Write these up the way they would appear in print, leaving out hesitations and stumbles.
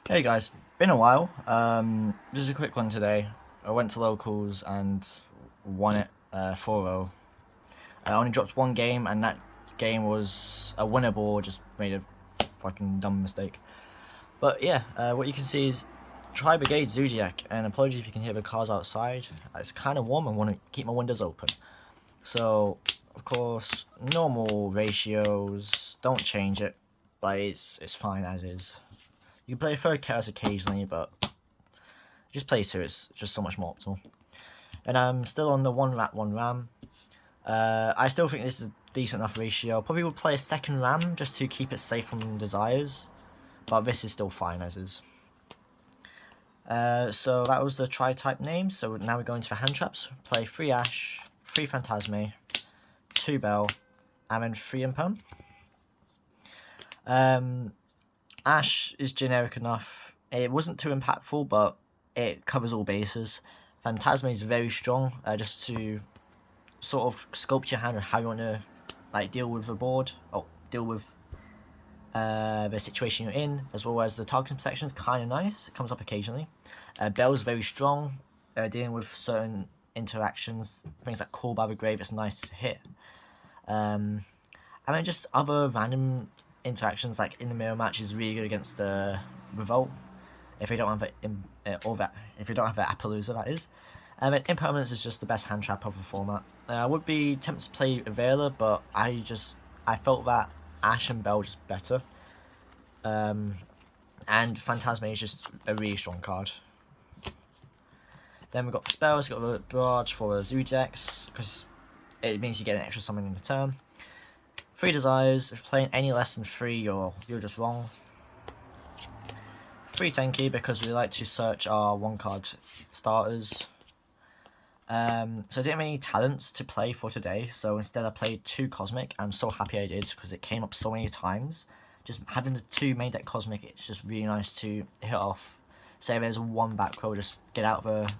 Hey guys, been a while. Just a quick one today. I went to locals and won it 4-0. I only dropped one game, and that game was a winnable. Just made a fucking dumb mistake. But yeah, what you can see is Tri-Brigade Zoodiac. And apologies if you can hear the cars outside. It's kind of warm and want to keep my windows open. So of course, normal ratios. Don't change it, but it's fine as is. You can play third cars occasionally, but just play two. It's just so much more optimal. And I'm still on the 1 rat 1 ram. I still think this is a decent enough ratio. Probably would play a second ram just to keep it safe from desires, but this is still fine as is. So that was the tri-type name. So now we go into the hand traps. Play 3 Ash, 3 Phantasme, 2 Bell, and then 3 Imperm. Ash is generic enough. It wasn't too impactful, but it covers all bases. Phantasme is very strong, just to sort of sculpt your hand and how you want to deal with the board, or deal with the situation you're in, as well as the targeting protection is kind of nice. It comes up occasionally. Bell's very strong, dealing with certain interactions, things like Call by the Grave. It's nice to hit. And then just other random interactions, like in the mirror match, is really good against Revolt. If you don't have if you don't have the Appaloosa, that is. And then Impermanence is just the best hand trap of the format. I would be tempted to play Avela, but I felt that Ash and Bell just better. And Phantasme is just a really strong card. Then we've got the spells. We've got the Barrage for the Zoodiacs, because it means you get an extra summon in the turn. 3 Desires. If you're playing any less than 3, you're just wrong. 3 Tenki, because we like to search our 1-card starters. So I didn't have any talents to play for today, so instead I played 2 Cosmic. I'm so happy I did, because it came up so many times. Just having the 2 main deck Cosmic, it's just really nice to hit off. Say there's 1 back row, just get out of the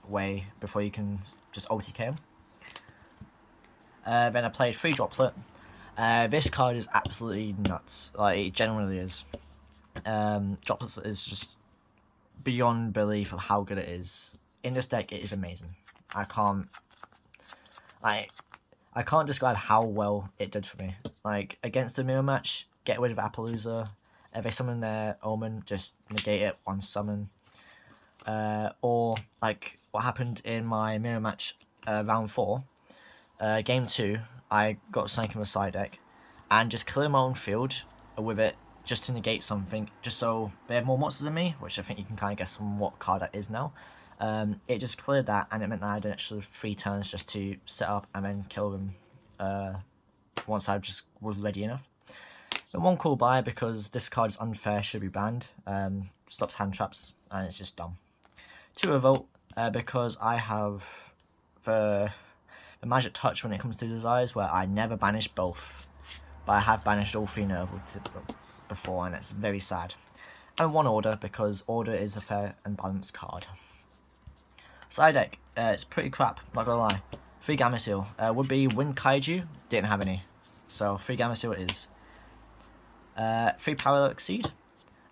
way before you can just OTK him. Then I played 3 Droplet. This card is absolutely nuts. Like, it genuinely is. Droplets is just beyond belief of how good it is. In this deck, it is amazing. I can't describe how well it did for me. Like, against the mirror match, get rid of Appaloosa. If they summon their Omen, just negate it on summon. Or like what happened in my mirror match round 4, game 2. I got Snake in the side deck and just clear my own field with it, just to negate something, just so they have more monsters than me, which I think you can kind of guess from what card that is now. It just cleared that, and it meant that I had an extra 3 turns just to set up and then kill them once I just was ready enough. And 1 cool buy, because this card is unfair, should be banned. Stops hand traps, and it's just dumb. 2 Revolt, because I have the magic touch when it comes to desires, where I never banish both, but I have banished all 3 Nerval before, and it's very sad. And 1 Order, because Order is a fair and balanced card. Side deck, it's pretty crap, not gonna lie. 3 Gamma Seal, would be Wind Kaiju, didn't have any, so 3 Gamma Seal it is. 3 Parallel Exceed,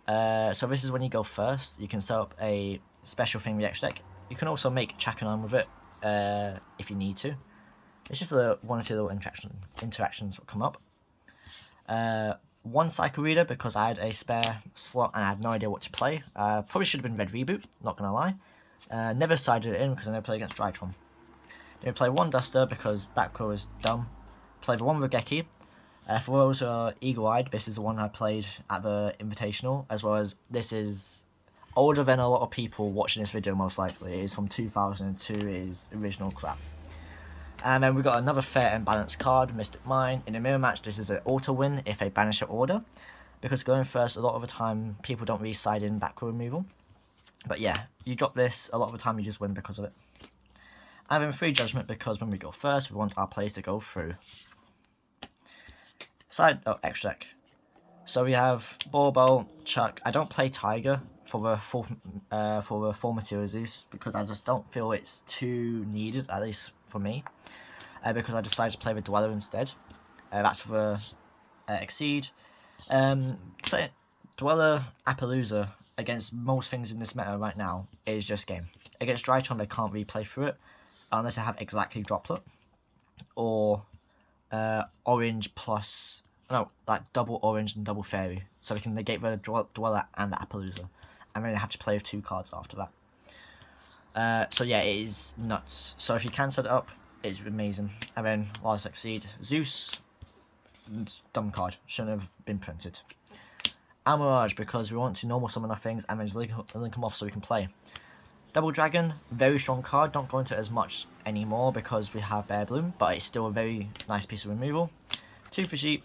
so this is when you go first. You can set up a special thing with the extra deck. You can also make Chakanam with it, if you need to. It's just 1 or 2 little interactions will come up. 1 Cycle Reader, because I had a spare slot and I had no idea what to play. Probably should have been Red Reboot, not gonna lie. Never sided it in, because I never played against Drytron. Then we play 1 Duster, because back row is dumb. Play the 1 Regeki. For those who are eagle-eyed, this is the one I played at the Invitational, as well as this is older than a lot of people watching this video, most likely. It is from 2002, it is original crap. And then we got another fair and balanced card, Mystic Mine. In a mirror match, this is an auto win if they banish an order, because going first, a lot of the time, people don't really side in back row removal. But yeah, you drop this, a lot of the time you just win because of it. And then 3 Judgment, because when we go first, we want our plays to go through. Extra deck. So we have Borbol, Chuck. I don't play Tiger for the full materials use, because I just don't feel it's too needed, at least for me. Because I decided to play the Dweller instead. That's for Exceed. So Dweller Appaloosa against most things in this meta right now is just game. Against Drytron, they can't really play through it unless they have exactly Droplet or orange plus, no, like double orange and double fairy, so they can negate the Dweller and the Appaloosa, and then they have to play with 2 cards after that. So yeah, it is nuts. So if you can set it up, it's amazing. And then last Exceed, Zeus, dumb card, shouldn't have been printed. And Mirage, because we want to normal summon our things and then just link them off so we can play. Double Dragon, very strong card, don't go into it as much anymore because we have Bear Bloom, but it's still a very nice piece of removal. 2 for Sheep,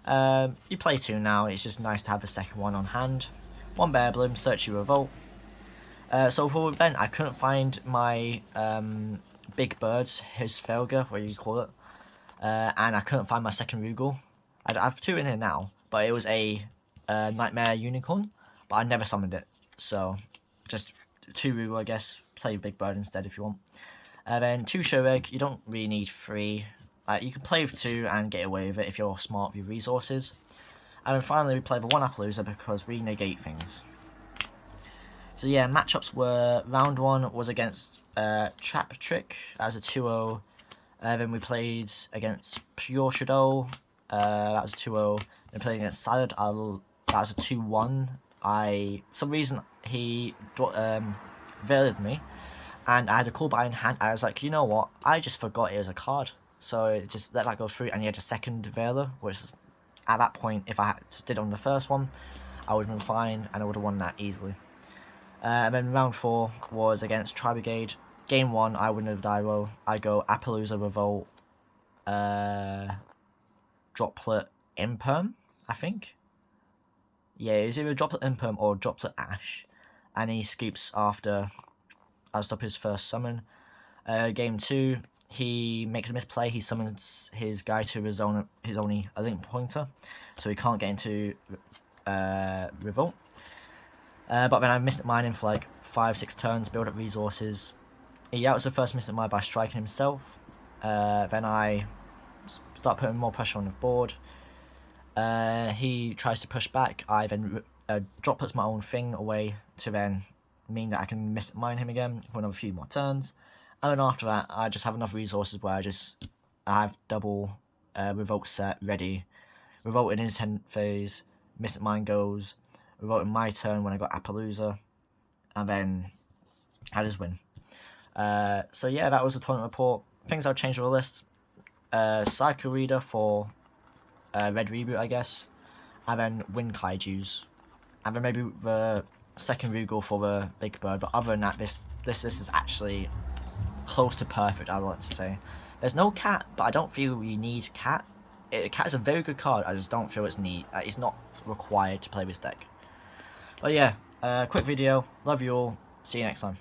you play 2 now, it's just nice to have the second one on hand. 1 Bear Bloom, Search Your Revolt. So for event, I couldn't find my Big Birds, his Felger, what you call it, and I couldn't find my second Rugal. I have 2 in here now, but it was a Nightmare Unicorn, but I never summoned it, so just 2 Rugal, I guess. Play Big Bird instead if you want. Then 2 Shureg, you don't really need 3. You can play with 2 and get away with it if you're smart with your resources. And then finally we play the 1 Appaloosa because we negate things. So yeah, matchups were, round 1 was against Trap Trick as a 2-0. Then we played against Pure Shadow, that was a 2-0. Then played against Salad, that was a 2-1. For some reason he veiled me, and I had a Cool Buy in hand. I was like, you know what? I just forgot it was a card, so just let that go through. And he had a second Veiler, which at that point, if I just did on the first one, I would have been fine, and I would have won that easily. And then round 4 was against Tri-Brigade. Game 1, I wouldn't have died well. I go Appaloosa, Revolt, Droplet, Imperm, I think. Yeah, it's either Droplet Imperm or Droplet Ash. And he scoops after I stop his first summon. Game 2, he makes a misplay. He summons his guy to his only a link pointer, so he can't get into Revolt. But then I Mystic Mine him for like 5-6 turns, build up resources. He outs the first Mystic Mine by striking himself. Then I start putting more pressure on the board. He tries to push back. I then droplets my own thing away to then mean that I can Mystic Mine him again for another few more turns. And then after that, I just have enough resources where I have double Revolt set ready. Revolt in his 10th phase, Mystic Mine goes, Revolt in my turn when I got Appaloosa, and then I just win. So yeah, that was the tournament report. Things I'll change on the list. Psycho Reader for Red Reboot, I guess. And then Wind Kaijus. And then maybe the second Rugal for the Big Bird. But other than that, this is actually close to perfect, I would like to say. There's no Cat, but I don't feel we need Cat. Cat is a very good card, I just don't feel it's not required to play this deck. But yeah, quick video. Love you all. See you next time.